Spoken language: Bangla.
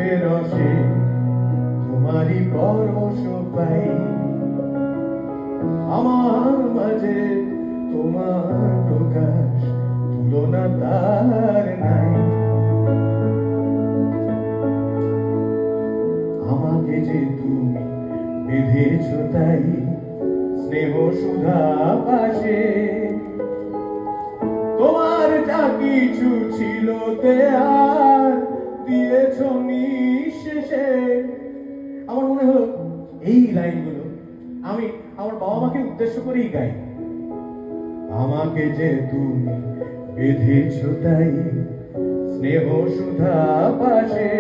রূপে রসে তোমারই পরশ পাই, আমার মাঝে তোমার প্রকাশ তুলনা তার নাই। আমাকে যে তুমি বেঁধেছ তাই স্নেহ সুধা পাশে, তোমার যা কিছু ছিল দেয়ার দিয়েছ নিঃশেষে। আমার মনে হলো এই লাইনগুলো আমি আমার বাবা মাকে উদ্দেশ্য করেই গাই। আমাকে যে তুমি বেঁধেছ তাই স্নেহ সুধা পাশে,